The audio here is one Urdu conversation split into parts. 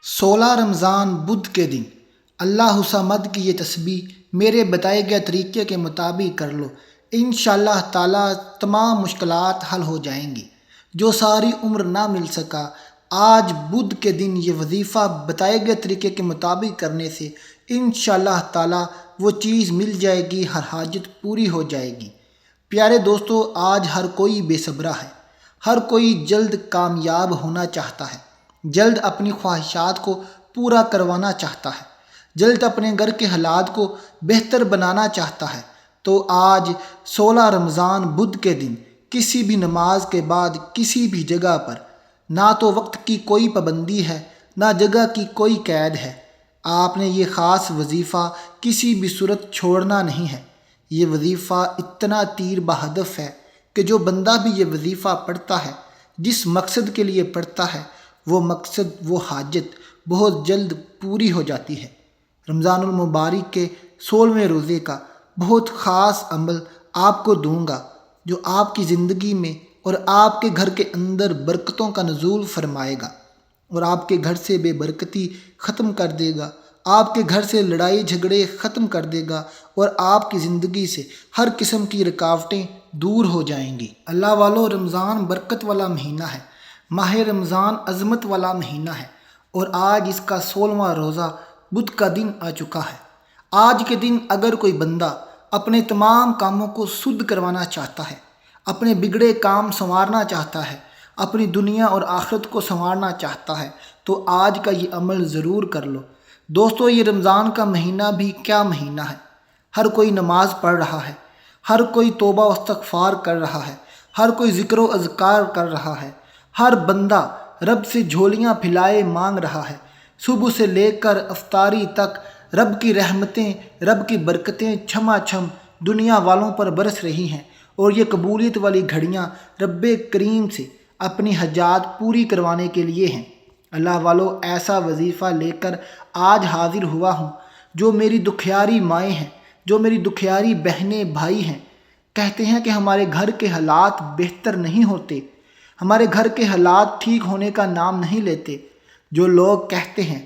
16 رمضان بدھ کے دن اللہ صمد کی یہ تسبیح میرے بتائے گئے طریقے کے مطابق کر لو، انشاءاللہ تعالی تمام مشکلات حل ہو جائیں گی۔ جو ساری عمر نہ مل سکا، آج بدھ کے دن یہ وظیفہ بتائے گئے طریقے کے مطابق کرنے سے انشاءاللہ تعالی وہ چیز مل جائے گی، ہر حاجت پوری ہو جائے گی۔ پیارے دوستو، آج ہر کوئی بے صبرا ہے، ہر کوئی جلد کامیاب ہونا چاہتا ہے، جلد اپنی خواہشات کو پورا کروانا چاہتا ہے، جلد اپنے گھر کے حالات کو بہتر بنانا چاہتا ہے۔ تو آج 16 رمضان بدھ کے دن کسی بھی نماز کے بعد کسی بھی جگہ پر نہ تو وقت کی کوئی پابندی ہے، نہ جگہ کی کوئی قید ہے، آپ نے یہ خاص وظیفہ کسی بھی صورت چھوڑنا نہیں ہے۔ یہ وظیفہ اتنا تیر بہدف ہے کہ جو بندہ بھی یہ وظیفہ پڑھتا ہے، جس مقصد کے لیے پڑھتا ہے، وہ مقصد، وہ حاجت بہت جلد پوری ہو جاتی ہے۔ رمضان المبارک کے 16ویں روزے کا بہت خاص عمل آپ کو دوں گا، جو آپ کی زندگی میں اور آپ کے گھر کے اندر برکتوں کا نزول فرمائے گا، اور آپ کے گھر سے بے برکتی ختم کر دے گا، آپ کے گھر سے لڑائی جھگڑے ختم کر دے گا، اور آپ کی زندگی سے ہر قسم کی رکاوٹیں دور ہو جائیں گی۔ اللہ والو، رمضان برکت والا مہینہ ہے، ماہ رمضان عظمت والا مہینہ ہے، اور آج اس کا 16واں روزہ بدھ کا دن آ چکا ہے۔ آج کے دن اگر کوئی بندہ اپنے تمام کاموں کو سدھ کروانا چاہتا ہے، اپنے بگڑے کام سنوارنا چاہتا ہے، اپنی دنیا اور آخرت کو سنوارنا چاہتا ہے، تو آج کا یہ عمل ضرور کر لو۔ دوستو، یہ رمضان کا مہینہ بھی کیا مہینہ ہے! ہر کوئی نماز پڑھ رہا ہے، ہر کوئی توبہ و استغفار کر رہا ہے، ہر کوئی ذکر و اذکار کر رہا ہے، ہر بندہ رب سے جھولیاں پھیلائے مانگ رہا ہے۔ صبح سے لے کر افطاری تک رب کی رحمتیں، رب کی برکتیں چھما چھم دنیا والوں پر برس رہی ہیں، اور یہ قبولیت والی گھڑیاں رب کریم سے اپنی حاجات پوری کروانے کے لیے ہیں۔ اللہ والو، ایسا وظیفہ لے کر آج حاضر ہوا ہوں، جو میری دکھیاری مائیں ہیں، جو میری دکھیاری بہنیں بھائی ہیں، کہتے ہیں کہ ہمارے گھر کے حالات بہتر نہیں ہوتے، ہمارے گھر کے حالات ٹھیک ہونے کا نام نہیں لیتے۔ جو لوگ کہتے ہیں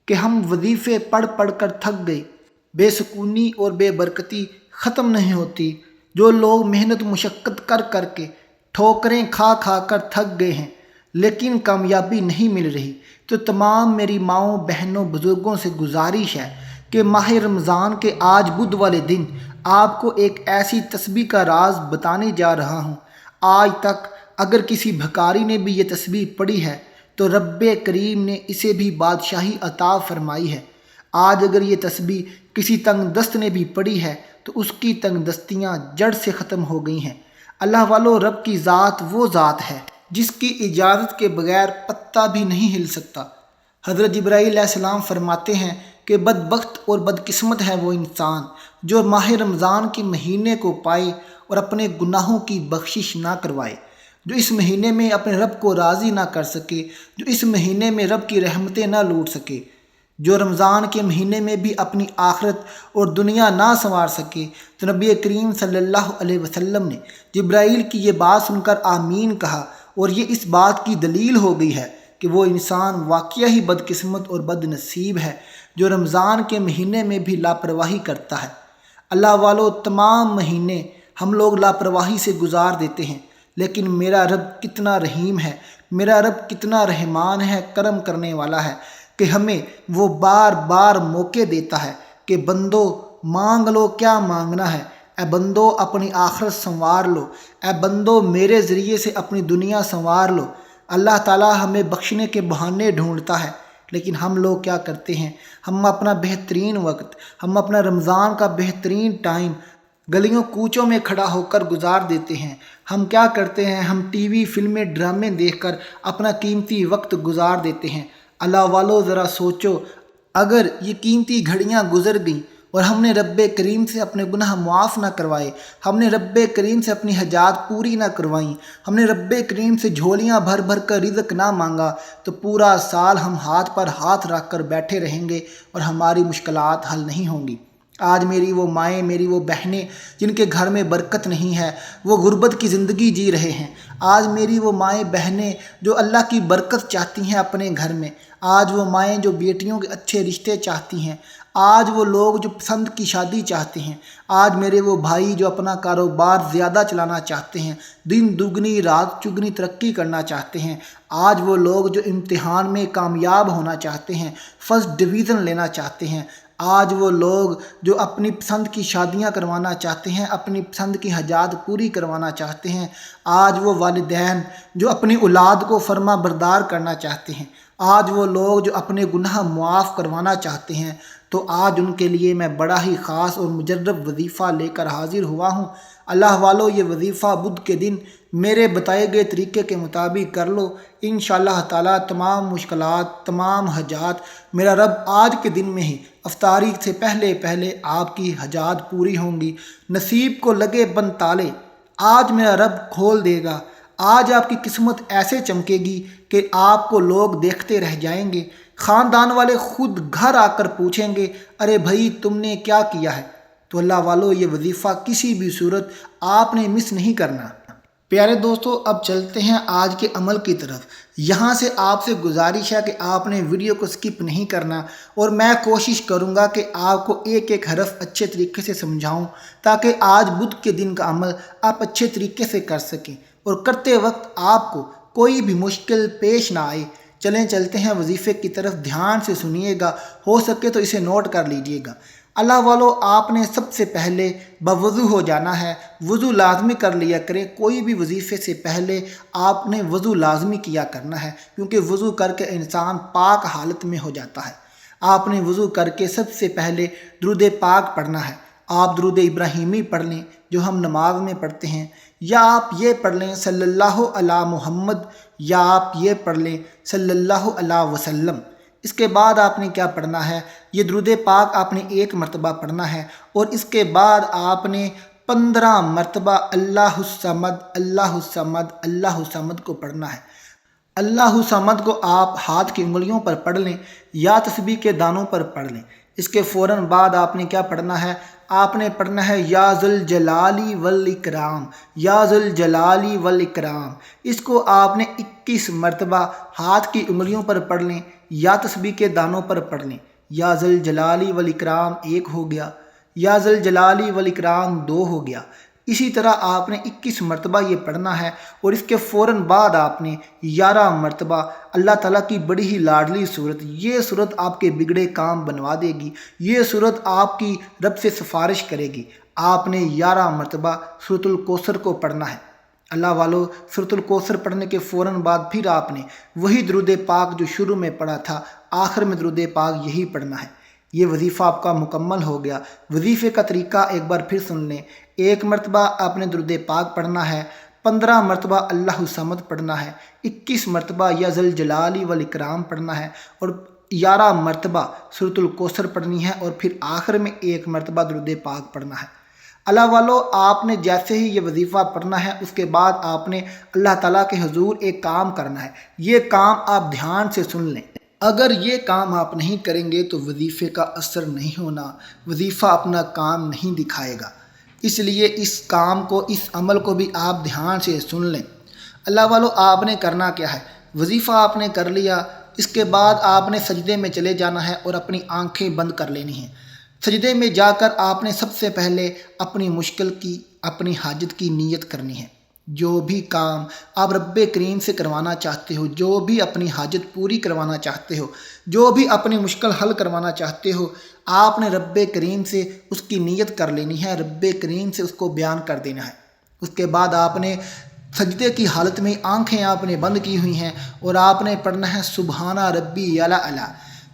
کہ ہم وظیفے پڑھ پڑھ کر تھک گئے، بے سکونی اور بے برکتی ختم نہیں ہوتی۔ جو لوگ محنت مشقت کر کر کے، ٹھوکریں کھا کھا کر تھک گئے ہیں، لیکن کامیابی نہیں مل رہی، تو تمام میری ماؤں، بہنوں، بزرگوں سے گزارش ہے کہ ماہ رمضان کے آج بدھ والے دن آپ کو ایک ایسی تسبیح کا راز بتانے جا رہا ہوں۔ آج تک اگر کسی بھکاری نے بھی یہ تسبیح پڑھی ہے، تو رب کریم نے اسے بھی بادشاہی عطا فرمائی ہے۔ آج اگر یہ تسبیح کسی تنگ دست نے بھی پڑھی ہے، تو اس کی تنگ دستیاں جڑ سے ختم ہو گئی ہیں۔ اللہ والو، رب کی ذات وہ ذات ہے جس کی اجازت کے بغیر پتا بھی نہیں ہل سکتا۔ حضرت جبرائیل علیہ السلام فرماتے ہیں کہ بدبخت اور بدقسمت ہے وہ انسان جو ماہ رمضان کے مہینے کو پائے اور اپنے گناہوں کی بخشش نہ کروائے، جو اس مہینے میں اپنے رب کو راضی نہ کر سکے، جو اس مہینے میں رب کی رحمتیں نہ لوٹ سکے، جو رمضان کے مہینے میں بھی اپنی آخرت اور دنیا نہ سنوار سکے۔ تو نبی کریم صلی اللہ علیہ وسلم نے جبرائیل کی یہ بات سن کر آمین کہا، اور یہ اس بات کی دلیل ہو گئی ہے کہ وہ انسان واقعہ ہی بدقسمت اور بد نصیب ہے جو رمضان کے مہینے میں بھی لاپرواہی کرتا ہے۔ اللہ والو، تمام مہینے ہم لوگ لاپرواہی سے گزار دیتے ہیں، لیکن میرا رب کتنا رحیم ہے، میرا رب کتنا رحمان ہے، کرم کرنے والا ہے، کہ ہمیں وہ بار بار موقع دیتا ہے کہ بندو مانگ لو کیا مانگنا ہے، اے بندو اپنی آخرت سنوار لو، اے بندو میرے ذریعے سے اپنی دنیا سنوار لو۔ اللہ تعالیٰ ہمیں بخشنے کے بہانے ڈھونڈتا ہے، لیکن ہم لوگ کیا کرتے ہیں؟ ہم اپنا بہترین وقت، ہم اپنا رمضان کا بہترین ٹائم گلیوں کوچوں میں کھڑا ہو کر گزار دیتے ہیں۔ ہم کیا کرتے ہیں؟ ہم ٹی وی، فلمیں، ڈرامے دیکھ کر اپنا قیمتی وقت گزار دیتے ہیں۔ اللہ والو، ذرا سوچو، اگر یہ قیمتی گھڑیاں گزر گئیں اور ہم نے رب کریم سے اپنے گناہ معاف نہ کروائے، ہم نے رب کریم سے اپنی حاجات پوری نہ کروائیں، ہم نے رب کریم سے جھولیاں بھر بھر کر رزق نہ مانگا، تو پورا سال ہم ہاتھ پر ہاتھ رکھ کر بیٹھے رہیں گے اور ہماری مشکلات حل نہیں ہوں گی۔ آج میری وہ مائیں، میری وہ بہنیں جن کے گھر میں برکت نہیں ہے، وہ غربت کی زندگی جی رہے ہیں۔ آج میری وہ مائیں بہنیں جو اللہ کی برکت چاہتی ہیں اپنے گھر میں، آج وہ مائیں جو بیٹیوں کے اچھے رشتے چاہتی ہیں، آج وہ لوگ جو پسند کی شادی چاہتے ہیں، آج میرے وہ بھائی جو اپنا کاروبار زیادہ چلانا چاہتے ہیں، دن دگنی رات چگنی ترقی کرنا چاہتے ہیں، آج وہ لوگ جو امتحان میں کامیاب ہونا چاہتے ہیں، فرسٹ ڈویژن لینا چاہتے ہیں، آج وہ لوگ جو اپنی پسند کی شادیاں کروانا چاہتے ہیں، اپنی پسند کی حاجات پوری کروانا چاہتے ہیں، آج وہ والدین جو اپنی اولاد کو فرما بردار کرنا چاہتے ہیں، آج وہ لوگ جو اپنے گناہ معاف کروانا چاہتے ہیں، تو آج ان کے لیے میں بڑا ہی خاص اور مجرب وظیفہ لے کر حاضر ہوا ہوں۔ اللہ والو، یہ وظیفہ بدھ کے دن میرے بتائے گئے طریقے کے مطابق کر لو، انشاءاللہ تعالیٰ تمام مشکلات، تمام حاجات میرا رب آج کے دن میں ہی افطاری سے پہلے پہلے آپ کی حاجات پوری ہوں گی۔ نصیب کو لگے بند تالے آج میرا رب کھول دے گا۔ آج آپ کی قسمت ایسے چمکے گی کہ آپ کو لوگ دیکھتے رہ جائیں گے، خاندان والے خود گھر آ کر پوچھیں گے، ارے بھائی تم نے کیا کیا ہے؟ تو اللہ والو، یہ وظیفہ کسی بھی صورت آپ نے مس نہیں کرنا۔ پیارے دوستو، اب چلتے ہیں آج کے عمل کی طرف۔ یہاں سے آپ سے گزارش ہے کہ آپ نے ویڈیو کو سکپ نہیں کرنا، اور میں کوشش کروں گا کہ آپ کو ایک ایک حرف اچھے طریقے سے سمجھاؤں، تاکہ آج بدھ کے دن کا عمل آپ اچھے طریقے سے کر سکیں اور کرتے وقت آپ کو کوئی بھی مشکل پیش نہ آئے۔ چلیں چلتے ہیں وظیفے کی طرف، دھیان سے سنیے گا، ہو سکے تو اسے نوٹ کر لیجئے گا۔ اللہ والو، آپ نے سب سے پہلے بوضو ہو جانا ہے، وضو لازمی کر لیا کریں۔ کوئی بھی وظیفے سے پہلے آپ نے وضو لازمی کیا کرنا ہے، کیونکہ وضو کر کے انسان پاک حالت میں ہو جاتا ہے۔ آپ نے وضو کر کے سب سے پہلے درود پاک پڑھنا ہے۔ آپ درود ابراہیمی پڑھ لیں جو ہم نماز میں پڑھتے ہیں، یا آپ یہ پڑھ لیں صلی اللہ علی محمد، یا آپ یہ پڑھ لیں صلی اللہ علیہ وسلم۔ اس کے بعد آپ نے کیا پڑھنا ہے؟ یہ درود پاک آپ نے 1 مرتبہ پڑھنا ہے، اور اس کے بعد آپ نے 15 مرتبہ اللہ الصمد اللہ الصمد اللہ الصمد کو پڑھنا ہے۔ اللہ الصمد کو آپ ہاتھ کی انگلیوں پر پڑھ لیں یا تسبیح کے دانوں پر پڑھ لیں۔ اس کے فوراً بعد آپ نے کیا پڑھنا ہے؟ آپ نے پڑھنا ہے یا ذوالجلالی والاکرام، یا ذوالجلالی والاکرام۔ اس کو آپ نے 21 مرتبہ ہاتھ کی انگلیوں پر پڑھ لیں یا تسبیح کے دانوں پر پڑھ لیں۔ یا ذوالجلالی والاکرام 1 ہو گیا، یا ذوالجلالی والاکرام 2 ہو گیا۔ اسی طرح آپ نے 21 مرتبہ یہ پڑھنا ہے، اور اس کے فوراً بعد آپ نے 11 مرتبہ اللہ تعالیٰ کی بڑی ہی لاڈلی صورت، یہ صورت آپ کے بگڑے کام بنوا دے گی، یہ صورت آپ کی رب سے سفارش کرے گی۔ آپ نے 11 مرتبہ سورۃ الکوثر کو پڑھنا ہے۔ اللہ والو، سورۃ الکوثر پڑھنے کے فوراً بعد پھر آپ نے وہی درود پاک جو شروع میں پڑھا تھا، آخر میں درود پاک یہی پڑھنا ہے۔ یہ وظیفہ آپ کا مکمل ہو گیا۔ وظیفے کا طریقہ ایک بار پھر سن لیں۔ 1 مرتبہ آپ نے درود پاک پڑھنا ہے، 15 مرتبہ اللہ الصمد پڑھنا ہے، 21 مرتبہ یا ذوالجلالی والاکرام پڑھنا ہے، اور 11 مرتبہ سورۃ الکوثر پڑھنی ہے، اور پھر آخر میں 1 مرتبہ درود پاک پڑھنا ہے۔ اللہ والو، آپ نے جیسے ہی یہ وظیفہ پڑھنا ہے، اس کے بعد آپ نے اللہ تعالیٰ کے حضور ایک کام کرنا ہے۔ یہ کام آپ دھیان سے سن لیں۔ اگر یہ کام آپ نہیں کریں گے تو وظیفے کا اثر نہیں ہونا، وظیفہ اپنا کام نہیں دکھائے گا۔ اس لیے اس کام کو، اس عمل کو بھی آپ دھیان سے سن لیں۔ اللہ والو، آپ نے کرنا کیا ہے؟ وظیفہ آپ نے کر لیا، اس کے بعد آپ نے سجدے میں چلے جانا ہے اور اپنی آنکھیں بند کر لینی ہیں۔ سجدے میں جا کر آپ نے سب سے پہلے اپنی مشکل کی، اپنی حاجت کی نیت کرنی ہے۔ جو بھی کام آپ رب کریم سے کروانا چاہتے ہو، جو بھی اپنی حاجت پوری کروانا چاہتے ہو، جو بھی اپنی مشکل حل کروانا چاہتے ہو، آپ نے رب کریم سے اس کی نیت کر لینی ہے، رب کریم سے اس کو بیان کر دینا ہے۔ اس کے بعد آپ نے سجدے کی حالت میں آنکھیں آپ نے بند کی ہوئی ہیں، اور آپ نے پڑھنا ہے سبحان ربی اعلیٰ اعلیٰ۔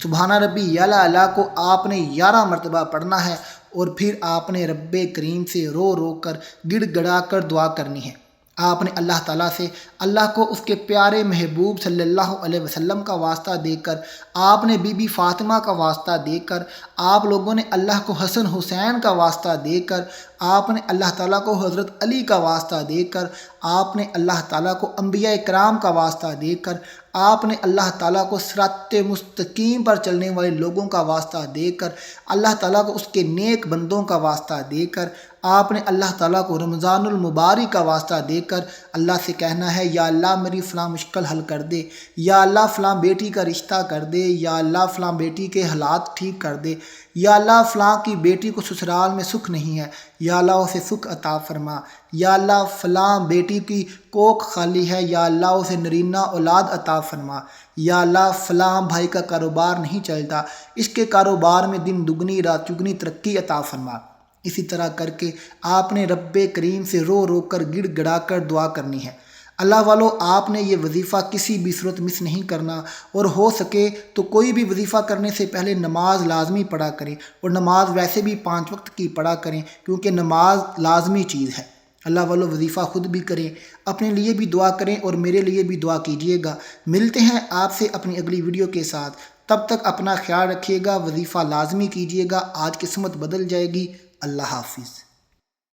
سبحان ربی اعلیٰ اعلیٰ کو آپ نے 11 مرتبہ پڑھنا ہے، اور پھر آپ نے رب کریم سے رو رو کر، گڑ گڑا کر دعا کرنی ہے۔ آپ نے اللہ تعالیٰ سے، اللہ کو اس کے پیارے محبوب صلی اللہ علیہ وسلم کا واسطہ دے کر آپ نے بی بی فاطمہ کا واسطہ دے کر، آپ لوگوں نے اللہ کو حسن حسین کا واسطہ دے کر، آپ نے اللہ تعالیٰ کو حضرت علی کا واسطہ دے کر، آپ نے اللہ تعالیٰ کو انبیاء کرام کا واسطہ دے کر، آپ نے اللہ تعالیٰ کو صراط مستقیم پر چلنے والے لوگوں کا واسطہ دے کر، اللہ تعالیٰ کو اس کے نیک بندوں کا واسطہ دے کر، آپ نے اللہ تعالیٰ کو رمضان المبارک کا واسطہ دے کر اللہ سے کہنا ہے یا اللہ میری فلاں مشکل حل کر دے، یا اللہ فلاں بیٹی کا رشتہ کر دے، یا اللہ فلاں بیٹی کے حالات ٹھیک کر دے، یا اللہ فلاں کی بیٹی کو سسرال میں سکھ نہیں ہے، یا اللہ اسے سکھ عطا فرما، یا اللہ فلاں بیٹی کی کوکھ خالی ہے، یا اللہ اسے نرینہ اولاد عطا فرما، یا اللہ فلاں بھائی کا کاروبار نہیں چلتا، اس کے کاروبار میں دن دگنی رات چگنی ترقی عطا فرما۔ اسی طرح کر کے آپ نے رب کریم سے رو رو کر گڑ گڑا کر دعا کرنی ہے۔ اللہ والو، آپ نے یہ وظیفہ کسی بھی صورت مس نہیں کرنا، اور ہو سکے تو کوئی بھی وظیفہ کرنے سے پہلے نماز لازمی پڑھا کریں، اور نماز ویسے بھی 5 وقت کی پڑھا کریں، کیونکہ نماز لازمی چیز ہے۔ اللہ والو، وظیفہ خود بھی کریں، اپنے لیے بھی دعا کریں اور میرے لیے بھی دعا کیجیے گا۔ ملتے ہیں آپ سے اپنی اگلی ویڈیو کے ساتھ، تب تک اپنا خیال رکھیے گا، وظیفہ لازمی کیجیے گا، آج قسمت بدل جائے گی۔ اللہ حافظ۔